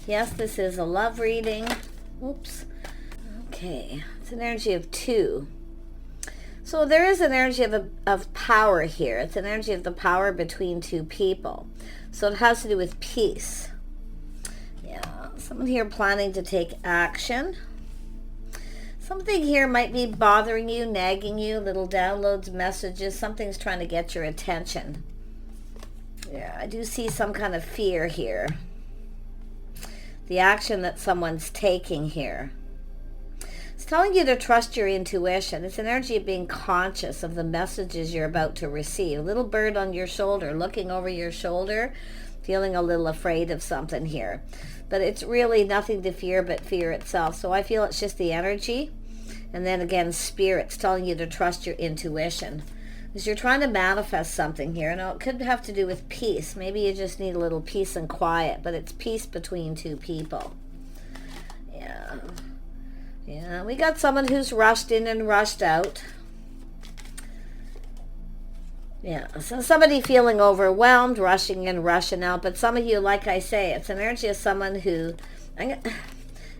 Yes, this is a love reading. Oops. Okay, it's an energy of 2. So there is an energy of power here. It's an energy of the power between 2 people. So it has to do with peace. Yeah, someone here planning to take action. Something here might be bothering you, nagging you, little downloads, messages. Something's trying to get your attention. Yeah, I do see some kind of fear here. The action that someone's taking here. It's telling you to trust your intuition. It's an energy of being conscious of the messages you're about to receive. A little bird on your shoulder, looking over your shoulder, feeling a little afraid of something here. But it's really nothing to fear but fear itself. So I feel it's just the energy. And then again, spirit's telling you to trust your intuition. Because you're trying to manifest something here. Now, it could have to do with peace. Maybe you just need a little peace and quiet. But it's peace between 2 people. Yeah. Yeah, we got someone who's rushed in and rushed out. Yeah, so somebody feeling overwhelmed, rushing in, rushing out. But some of you, like I say, it's an energy of someone who...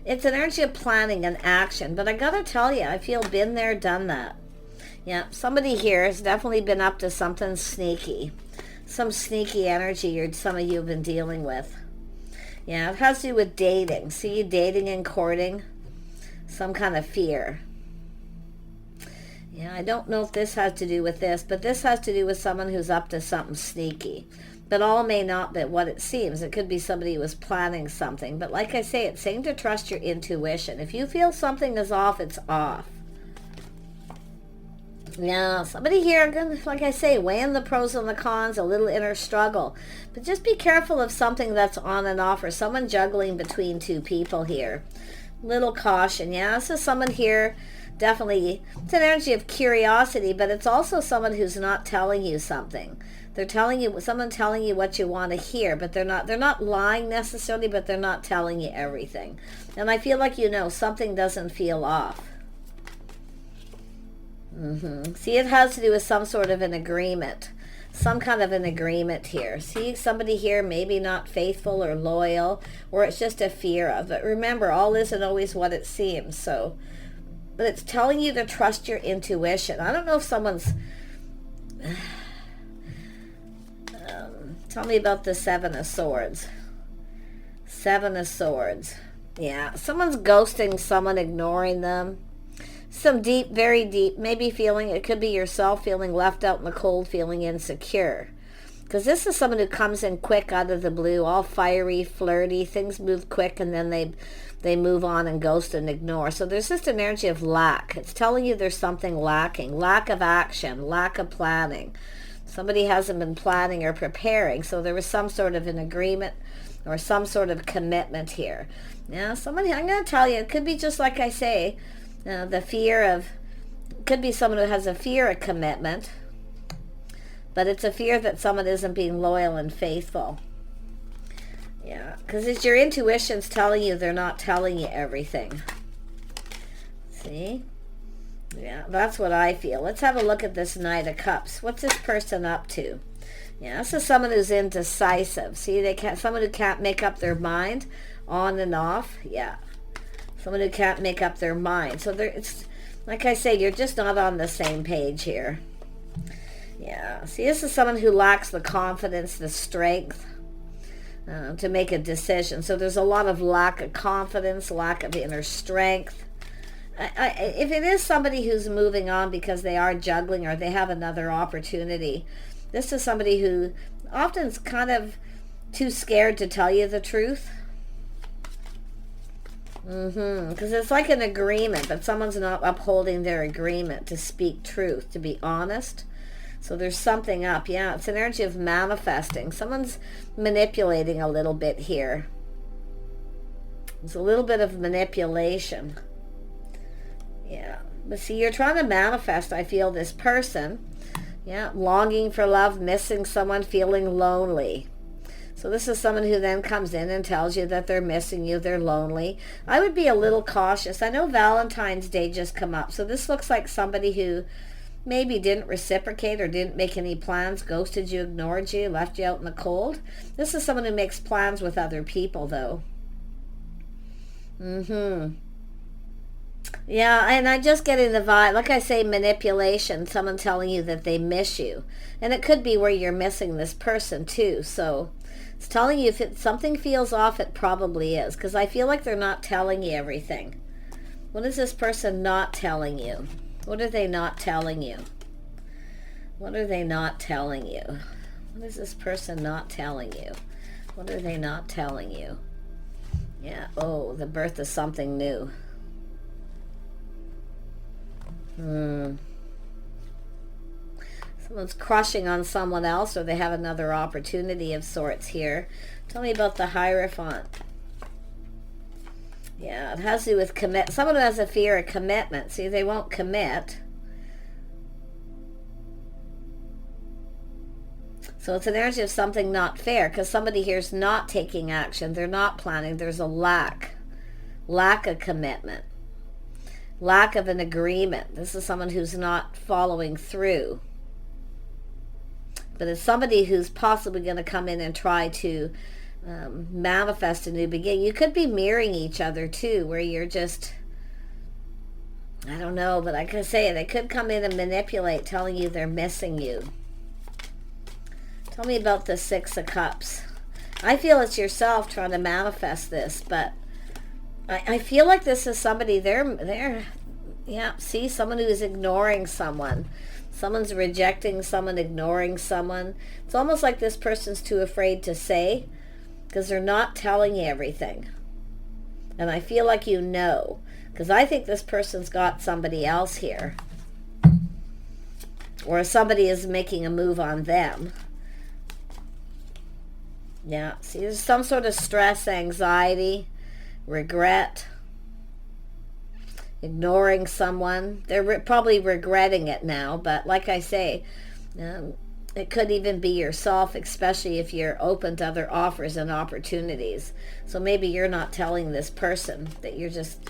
It's an energy of planning and action. But I gotta tell you, I feel been there, done that. Yeah, somebody here has definitely been up to something sneaky. Some sneaky energy some of you have been dealing with. Yeah, it has to do with dating. See, dating and courting. Some kind of fear. Yeah, I don't know if this has to do with this, but this has to do with someone who's up to something sneaky. But all may not be what it seems. It could be somebody who was planning something. But like I say, it's saying to trust your intuition. If you feel something is off, it's off. Yeah, somebody here, like I say, weighing the pros and the cons, a little inner struggle. But just be careful of something that's on and off, or someone juggling between 2 people here. Little caution. Yeah, this is someone here, definitely, it's an energy of curiosity, but it's also someone who's not telling you something. They're telling you, someone telling you what you want to hear, but they're not lying necessarily, but they're not telling you everything. And I feel like, something doesn't feel off. See, it has to do with some sort of an agreement. Some kind of an agreement here. See, somebody here maybe not faithful or loyal, or it's just a fear of it. Remember, all isn't always what it seems. So, but it's telling you to trust your intuition. I don't know if someone's... tell me about the 7 of Swords. 7 of Swords. Yeah, someone's ghosting someone, ignoring them. Some deep, very deep, maybe feeling, it could be yourself feeling left out in the cold, feeling insecure. Because this is someone who comes in quick out of the blue, all fiery, flirty, things move quick, and then they move on and ghost and ignore. So there's just an energy of lack. It's telling you there's something lacking, lack of action, lack of planning. Somebody hasn't been planning or preparing, so there was some sort of an agreement or some sort of commitment here. Now, somebody, I'm going to tell you, it could be just like I say, the fear of, could be someone who has a fear of commitment, but it's a fear that someone isn't being loyal and faithful. Yeah, because it's your intuition's telling you they're not telling you everything. See? Yeah, that's what I feel. Let's have a look at this Knight of Cups. What's this person up to? Yeah, this is someone who's indecisive. See, someone who can't make up their mind on and off. Yeah. Someone who can't make up their mind. So it's like I say, you're just not on the same page here. Yeah. See, this is someone who lacks the confidence, the strength to make a decision. So there's a lot of lack of confidence, lack of inner strength. If it is somebody who's moving on because they are juggling or they have another opportunity, this is somebody who often is kind of too scared to tell you the truth. Because it's like an agreement, but someone's not upholding their agreement to speak truth, to be honest. So there's something up. Yeah, it's an energy of manifesting. Someone's manipulating a little bit here. There's a little bit of manipulation. Yeah, but see, you're trying to manifest, I feel, this person. Yeah, longing for love, missing someone, feeling lonely. So this is someone who then comes in and tells you that they're missing you, they're lonely. I would be a little cautious. I know Valentine's Day just come up, so this looks like somebody who maybe didn't reciprocate or didn't make any plans, ghosted you, ignored you, left you out in the cold. This is someone who makes plans with other people, though. Mm-hmm. Yeah, and I'm just getting the vibe, like I say, manipulation, someone telling you that they miss you. And it could be where you're missing this person too. So it's telling you if something feels off, it probably is. Because I feel like they're not telling you everything. What is this person not telling you? What are they not telling you? What are they not telling you? What is this person not telling you? What are they not telling you? Yeah, oh, the birth of something new. Someone's crushing on someone else, or they have another opportunity of sorts here. Tell me about the Hierophant. Yeah, it has to do with someone who has a fear of commitment. See, they won't commit. So it's an energy of something not fair, because somebody here is not taking action. They're not planning. There's a lack of commitment. Lack of an agreement. This is someone who's not following through. But it's somebody who's possibly going to come in and try to manifest a new beginning. You could be mirroring each other too, where you're just, I don't know, but like I say, they could come in and manipulate, telling you they're missing you. Tell me about the Six of Cups. I feel it's yourself trying to manifest this, but I feel like this is somebody, see, someone who is ignoring someone. Someone's rejecting someone, ignoring someone. It's almost like this person's too afraid to say, because they're not telling you everything. And I feel like you know, because I think this person's got somebody else here. Or somebody is making a move on them. Yeah, see, there's some sort of stress, anxiety, regret, ignoring someone. They're probably regretting it now, but like I say, it could even be yourself, especially if you're open to other offers and opportunities. So maybe you're not telling this person, that you're just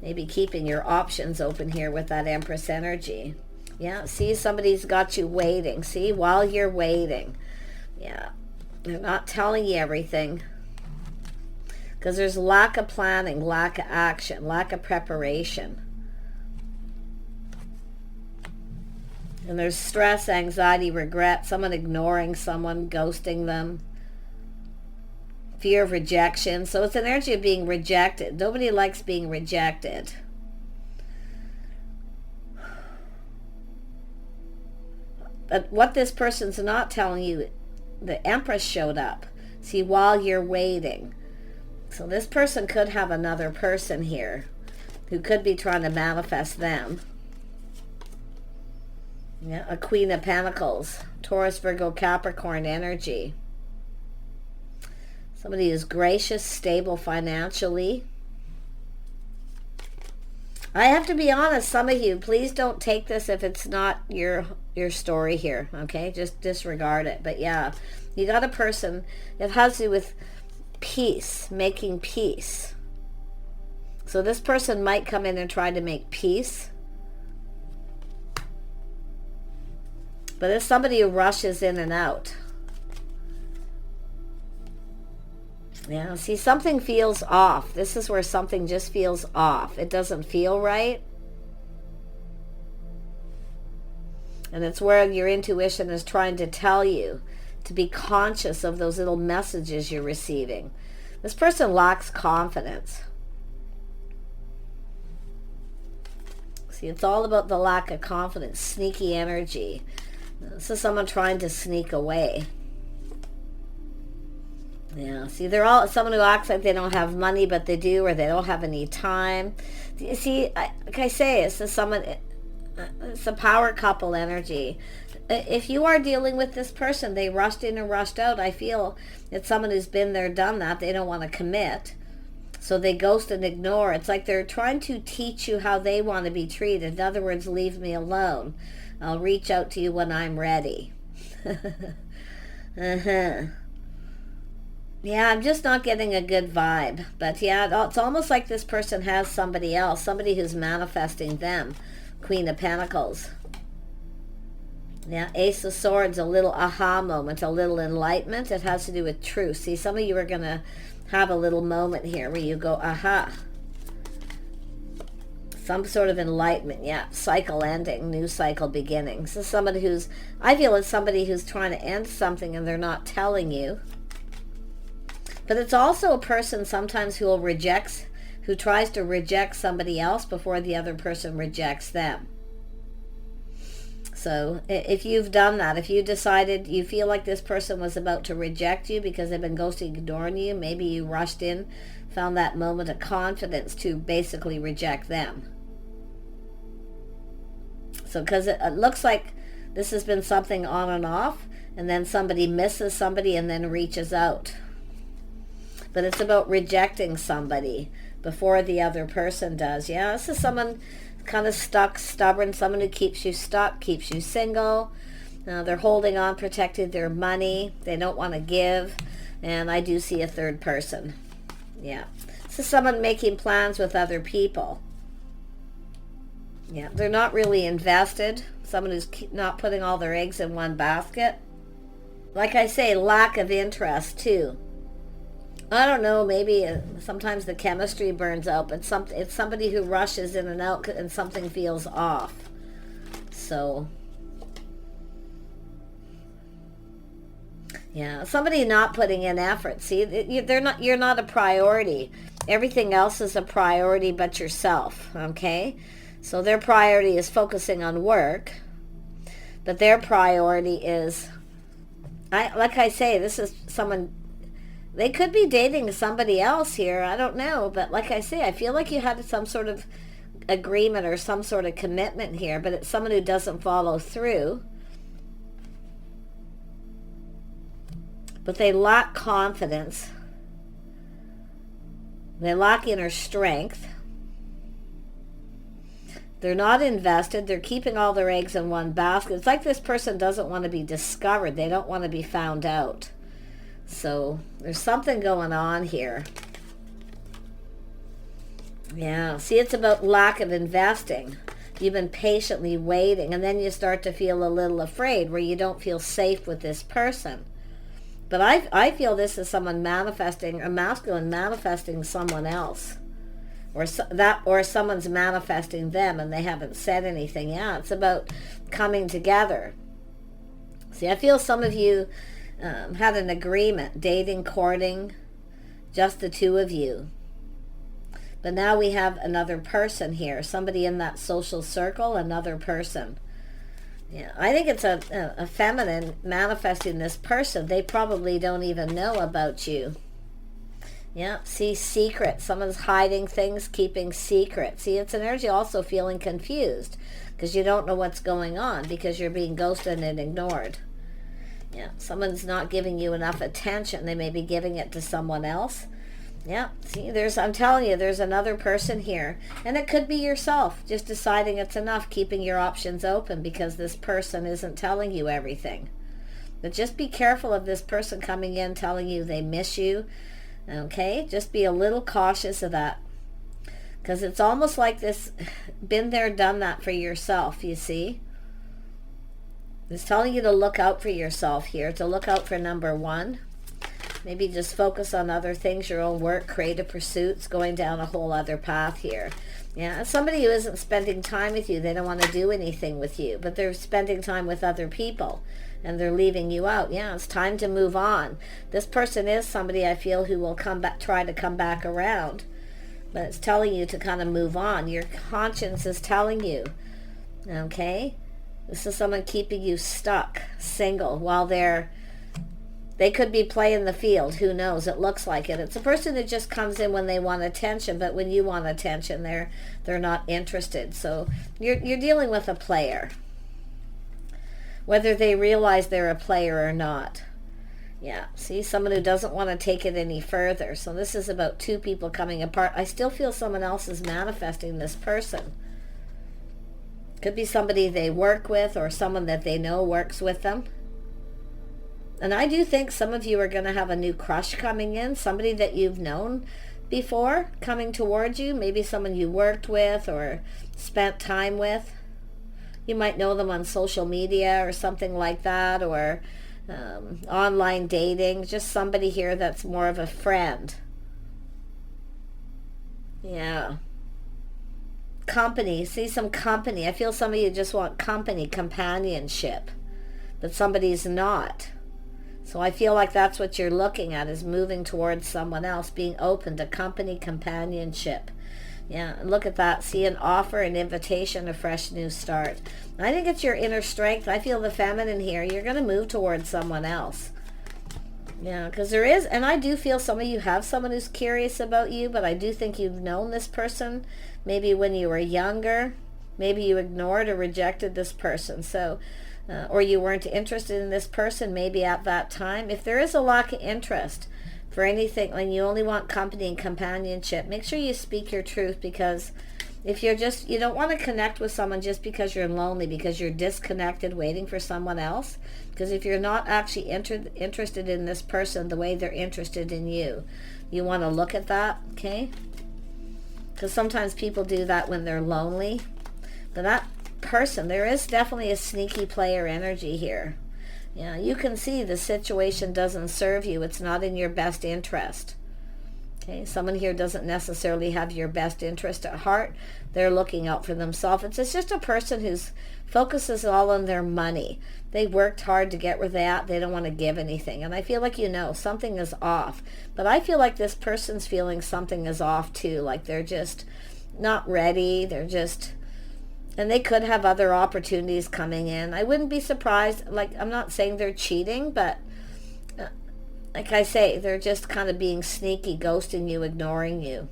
maybe keeping your options open here with that Empress energy. Yeah, see, somebody's got you waiting. See, while you're waiting. Yeah, they're not telling you everything. Because there's lack of planning, lack of action, lack of preparation. And there's stress, anxiety, regret, someone ignoring someone, ghosting them. Fear of rejection. So it's an energy of being rejected. Nobody likes being rejected. But what this person's not telling you, the Empress showed up. See, while you're waiting. So this person could have another person here who could be trying to manifest them. Yeah, a Queen of Pentacles, Taurus, Virgo, Capricorn energy. Somebody who's gracious, stable financially. I have to be honest, some of you, please don't take this if it's not your story here, okay? Just disregard it. But yeah, you got a person, it has to do with peace, making peace. So this person might come in and try to make peace. But it's somebody who rushes in and out. Yeah, see, something feels off. This is where something just feels off. It doesn't feel right. And it's where your intuition is trying to tell you to be conscious of those little messages you're receiving. This person lacks confidence. See, it's all about the lack of confidence, sneaky energy. This is someone trying to sneak away. Yeah, see, they're all someone who acts like they don't have money, but they do, or they don't have any time. You see, like I say, it's someone, it's a power couple energy. If you are dealing with this person, they rushed in and rushed out. I feel it's someone who's been there, done that. They don't want to commit. So they ghost and ignore. It's like they're trying to teach you how they want to be treated. In other words, leave me alone. I'll reach out to you when I'm ready. Yeah, I'm just not getting a good vibe. But yeah, it's almost like this person has somebody else, somebody who's manifesting them. Queen of Pentacles. Yeah, Ace of Swords, a little aha moment, a little enlightenment. It has to do with truth. See, some of you are going to have a little moment here where you go, aha. Some sort of enlightenment, yeah. Cycle ending, new cycle beginning. So somebody who's, I feel it's somebody who's trying to end something and they're not telling you. But it's also a person sometimes who tries to reject somebody else before the other person rejects them. So if you've done that, if you decided you feel like this person was about to reject you because they've been ghosting, ignoring you, maybe you rushed in, found that moment of confidence to basically reject them. So because it looks like this has been something on and off, and then somebody misses somebody and then reaches out. But it's about rejecting somebody before the other person does. Yeah, this is someone kind of stuck, stubborn, someone who keeps you stuck, keeps you single. They're holding on, protecting their money. They don't want to give. And I do see a third person. Yeah. This is someone making plans with other people. Yeah, they're not really invested. Someone who's not putting all their eggs in one basket. Like I say, lack of interest too. I don't know, maybe sometimes the chemistry burns out, but it's somebody who rushes in and out and something feels off. So, yeah, somebody not putting in effort. See, you're not a priority. Everything else is a priority but yourself, okay? So their priority is focusing on work, but their priority is, like I say, this is someone. They could be dating somebody else here. I don't know. But like I say, I feel like you had some sort of agreement or some sort of commitment here. But it's someone who doesn't follow through. But they lack confidence. They lack inner strength. They're not invested. They're keeping all their eggs in one basket. It's like this person doesn't want to be discovered. They don't want to be found out. So there's something going on here. Yeah, see, it's about lack of investing. You've been patiently waiting, and then you start to feel a little afraid where you don't feel safe with this person. But I feel this is someone manifesting, a masculine manifesting someone else. Or someone's manifesting them and they haven't said anything. Yeah, it's about coming together. See, I feel some of you had an agreement, dating, courting, just the two of you. But now we have another person here, somebody in that social circle, another person. Yeah, I think it's a feminine manifesting this person. They probably don't even know about you. Yeah, see, secret. Someone's hiding things, keeping secret. See, it's an energy also feeling confused because you don't know what's going on because you're being ghosted and ignored. Yeah, someone's not giving you enough attention. They may be giving it to someone else. Yeah, see, I'm telling you, there's another person here. And it could be yourself, just deciding it's enough, keeping your options open because this person isn't telling you everything. But just be careful of this person coming in telling you they miss you. Okay, just be a little cautious of that. Because it's almost like this, been there, done that for yourself, you see. It's telling you to look out for yourself here, to look out for number one. Maybe just focus on other things, your own work, creative pursuits, going down a whole other path here. Yeah, somebody who isn't spending time with you, they don't want to do anything with you, but they're spending time with other people and they're leaving you out. Yeah, it's time to move on. This person is somebody I feel who will come back, try to come back around, but it's telling you to kind of move on. Your conscience is telling you, okay? This is someone keeping you stuck, single, while they could be playing the field. Who knows? It looks like it. It's a person who just comes in when they want attention, but when you want attention, they're not interested. So you're dealing with a player, whether they realize they're a player or not. Yeah, see, someone who doesn't want to take it any further. So this is about two people coming apart. I still feel someone else is manifesting this person. Could be somebody they work with or someone that they know works with them. And I do think some of you are going to have a new crush coming in, somebody that you've known before coming towards you, maybe someone you worked with or spent time with. You might know them on social media or something like that, or online dating, just somebody here that's more of a friend. Yeah. company. See some company. I feel some of you just want company, companionship, but somebody's not. So I feel like that's what you're looking at, is moving towards someone else, being open to company, companionship. Yeah, and look at that. See, an offer, an invitation, a fresh new start. I think it's your inner strength. I feel the feminine here. You're going to move towards someone else. Yeah, because there is, and I do feel some of you have someone who's curious about you, but I do think you've known this person maybe when you were younger. Maybe you ignored or rejected this person. So, or you weren't interested in this person maybe at that time. If there is a lack of interest for anything, and you only want company and companionship, make sure you speak your truth, because if you're just, you don't want to connect with someone just because you're lonely, because you're disconnected waiting for someone else. Because if you're not actually interested in this person the way they're interested in you, you want to look at that, okay? Because sometimes people do that when they're lonely. But that person, there is definitely a sneaky player energy here. Yeah, you can see the situation doesn't serve you. It's not in your best interest. Okay, someone here doesn't necessarily have your best interest at heart. They're looking out for themselves. It's just a person who's focuses all on their money. They worked hard to get where they're at. They don't want to give anything. And I feel like, you know, something is off. But I feel like this person's feeling something is off too. Like they're just not ready. They're just... And they could have other opportunities coming in. I wouldn't be surprised. Like, I'm not saying they're cheating, but like I say, they're just kind of being sneaky, ghosting you, ignoring you.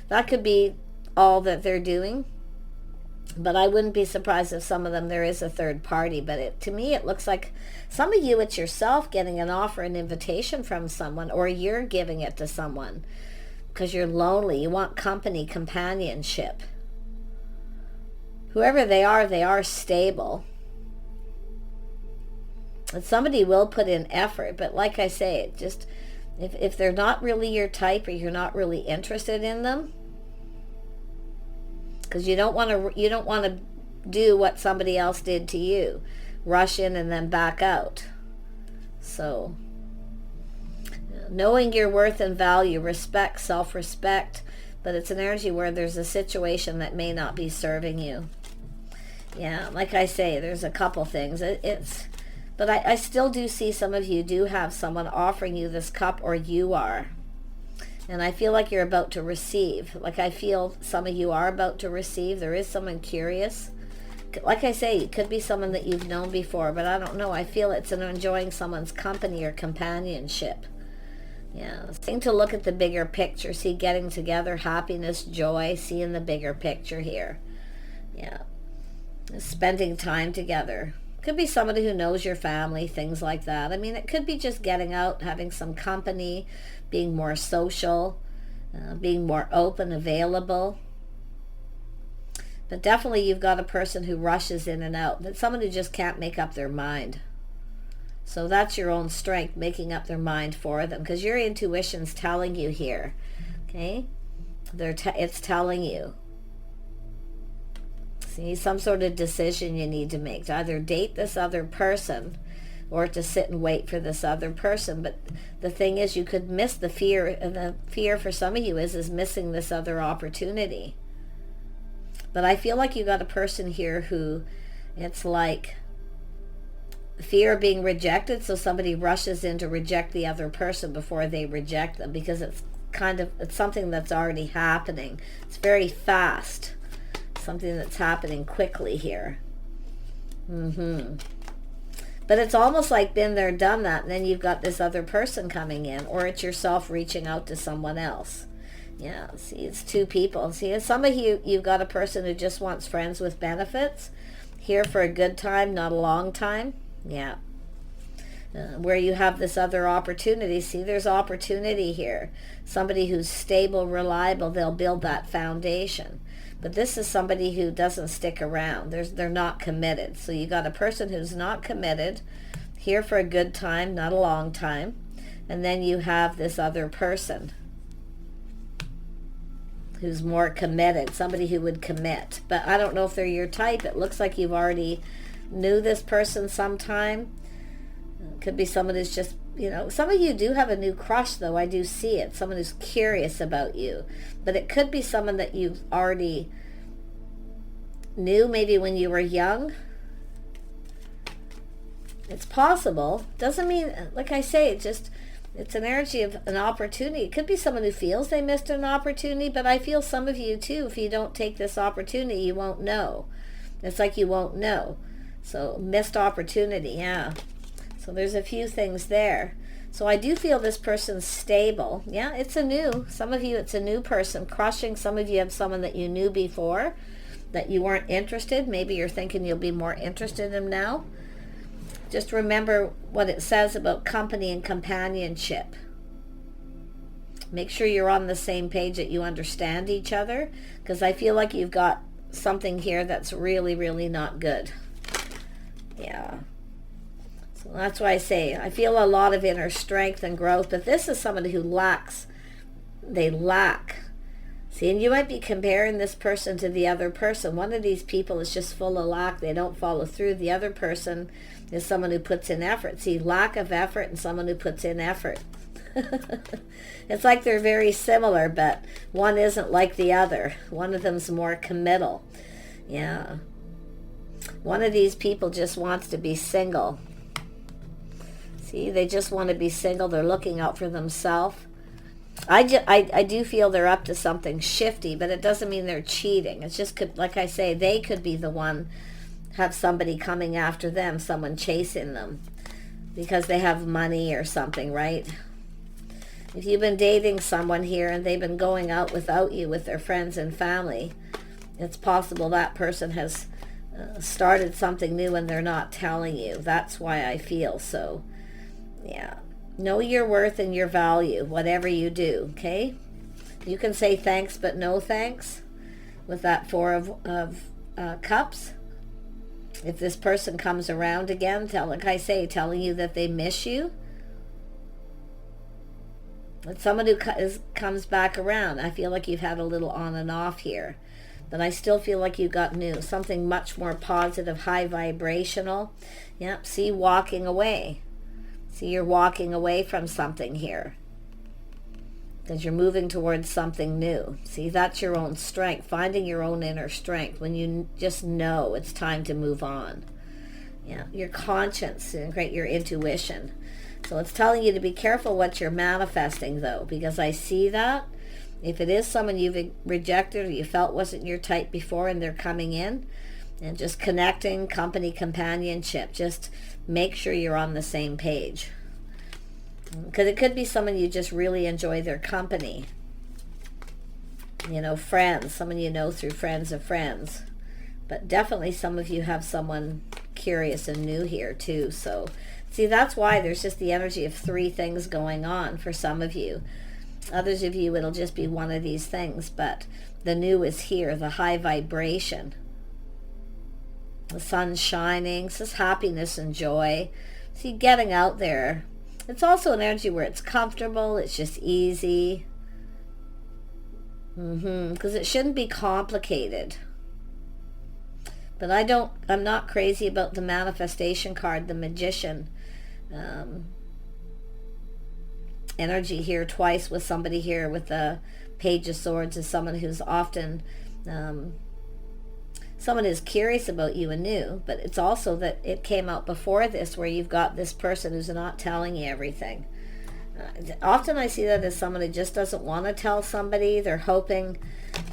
That could be all that they're doing. But I wouldn't be surprised if some of them, there is a third party. But to me, it looks like some of you, it's yourself getting an offer, an invitation from someone, or you're giving it to someone because you're lonely. You want company, companionship. Whoever they are stable. And somebody will put in effort, but like I say, it just, if they're not really your type, or you're not really interested in them, because you don't want to do what somebody else did to you, rush in and then back out. So, knowing your worth and value, respect, self-respect, but it's an energy where there's a situation that may not be serving you. Yeah, like I say, there's a couple things. But I still do see some of you do have someone offering you this cup, or you are. And I feel like you're about to receive. Like I feel some of you are about to receive. There is someone curious. Like I say, it could be someone that you've known before, but I don't know. I feel it's enjoying someone's company or companionship. Yeah, seeing to look at the bigger picture. See, getting together, happiness, joy, seeing the bigger picture here. Yeah. Spending time together. Could be somebody who knows your family, things like that. I mean, it could be just getting out, having some company, being more social, being more open, available. But definitely you've got a person who rushes in and out. But someone who just can't make up their mind. So that's your own strength, making up their mind for them. Because your intuition's telling you here. Okay? It's telling you. See, some sort of decision you need to make, to either date this other person or to sit and wait for this other person. But the thing is, you could miss the fear, and the fear for some of you is missing this other opportunity. But I feel like you got a person here who, it's like fear of being rejected, so somebody rushes in to reject the other person before they reject them, because it's something that's already happening. It's very fast. Something that's happening quickly here. But it's almost like been there, done that, and then you've got this other person coming in, or it's yourself reaching out to someone else. Yeah, see, it's two people. See, some of you, you've got a person who just wants friends with benefits, here for a good time, not a long time. Yeah. Where you have this other opportunity. See, there's opportunity here. Somebody who's stable, reliable, they'll build that foundation. But this is somebody who doesn't stick around. They're not committed. So you got a person who's not committed, here for a good time, not a long time. And then you have this other person who's more committed, somebody who would commit. But I don't know if they're your type. It looks like you've already knew this person sometime. It could be someone who's just, you know, some of you do have a new crush, though. I do see it. Someone who's curious about you. But it could be someone that you've already new maybe when you were young. It's possible. Doesn't mean, like I say, it's an energy of an opportunity. It could be someone who feels they missed an opportunity, but I feel some of you too, if you don't take this opportunity, you won't know. It's like you won't know. So missed opportunity, yeah. So there's a few things there. So I do feel this person's stable. Yeah, it's a new. Some of you, it's a new person crushing. Some of you have someone that you knew before that you weren't interested. Maybe you're thinking you'll be more interested in them now. Just remember what it says about company and companionship. Make sure you're on the same page, that you understand each other, because I feel like you've got something here that's really, really not good. Yeah. So that's why I say I feel a lot of inner strength and growth, but this is somebody who lacks. They lack. See, and you might be comparing this person to the other person. One of these people is just full of lack. They don't follow through. The other person is someone who puts in effort. See, lack of effort and someone who puts in effort. It's like they're very similar, but one isn't like the other. One of them's more committal. Yeah. One of these people just wants to be single. See, they just want to be single. They're looking out for themselves. I do feel they're up to something shifty, but it doesn't mean they're cheating. It's just, like I say, they could be the one, have somebody coming after them, someone chasing them because they have money or something, right? If you've been dating someone here and they've been going out without you with their friends and family, it's possible that person has started something new and they're not telling you. That's why I feel so. Yeah. Know your worth and your value, whatever you do, okay? You can say thanks, but no thanks with that Four of Cups. If this person comes around again, like I say, telling you that they miss you. It's someone who comes back around. I feel like you've had a little on and off here. But I still feel like you got new. Something much more positive, high vibrational. Yep, see, walking away. See, you're walking away from something here because you're moving towards something new. See, that's your own strength, finding your own inner strength when you just know it's time to move on. Yeah, your conscience and your intuition. So it's telling you to be careful what you're manifesting, though, because I see that. If it is someone you've rejected or you felt wasn't your type before and they're coming in, and just connecting, company, companionship, just make sure you're on the same page. Because it could be someone you just really enjoy their company. You know, friends, someone you know through friends of friends. But definitely some of you have someone curious and new here too. So, see, that's why there's just the energy of three things going on for some of you. Others of you, it'll just be one of these things. But the new is here, the high vibration. The sun's shining. It's just happiness and joy. See, getting out there. It's also an energy where it's comfortable. It's just easy. Because it shouldn't be complicated. But I'm not crazy about the manifestation card, the magician. Energy here twice with somebody here with the Page of Swords is someone who's often... someone is curious about you and new, but it's also that it came out before this where you've got this person who's not telling you everything. Often I see that as someone who just doesn't want to tell somebody. They're hoping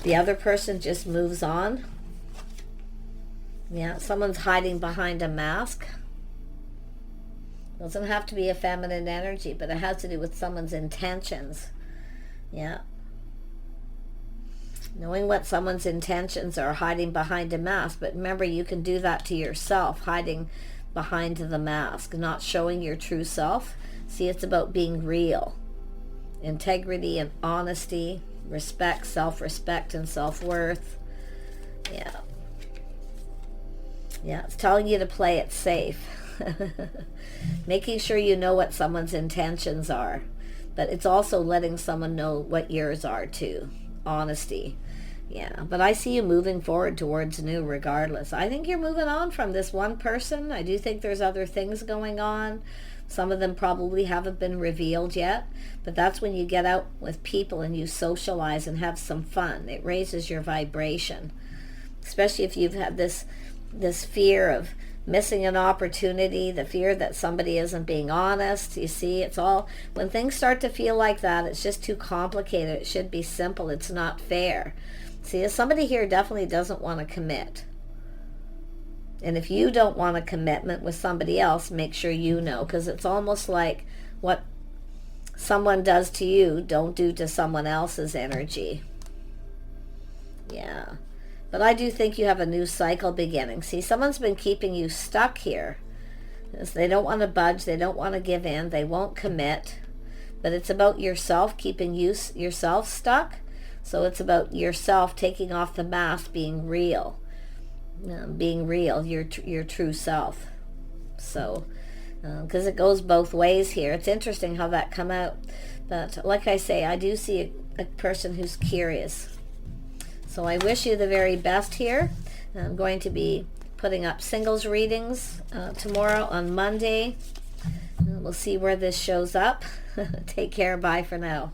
the other person just moves on. Yeah, someone's hiding behind a mask. Doesn't have to be a feminine energy, but it has to do with someone's intentions. Yeah. Knowing what someone's intentions are, hiding behind a mask. But remember, you can do that to yourself, hiding behind the mask, not showing your true self. See, it's about being real. Integrity and honesty, respect, self-respect and self-worth. Yeah. Yeah, it's telling you to play it safe. Making sure you know what someone's intentions are. But it's also letting someone know what yours are too. Honesty. Yeah, but I see you moving forward towards new regardless. I think you're moving on from this one person. I do think there's other things going on. Some of them probably haven't been revealed yet, but that's when you get out with people and you socialize and have some fun. It raises your vibration. especially if you've had this fear of missing an opportunity, the fear that somebody isn't being honest. You see, it's all, when things start to feel like that, it's just too complicated. It should be simple. It's not fair. See, somebody here definitely doesn't want to commit. And if you don't want a commitment with somebody else, make sure you know, because it's almost like what someone does to you, don't do to someone else's energy. Yeah. But I do think you have a new cycle beginning. See, someone's been keeping you stuck here. They don't want to budge. They don't want to give in. They won't commit. But it's about yourself, keeping yourself stuck. So it's about yourself taking off the mask, being real. Being real, your true self. So, because it goes both ways here. It's interesting how that come out. But like I say, I do see a person who's curious. So I wish you the very best here. I'm going to be putting up singles readings tomorrow on Monday. We'll see where this shows up. Take care. Bye for now.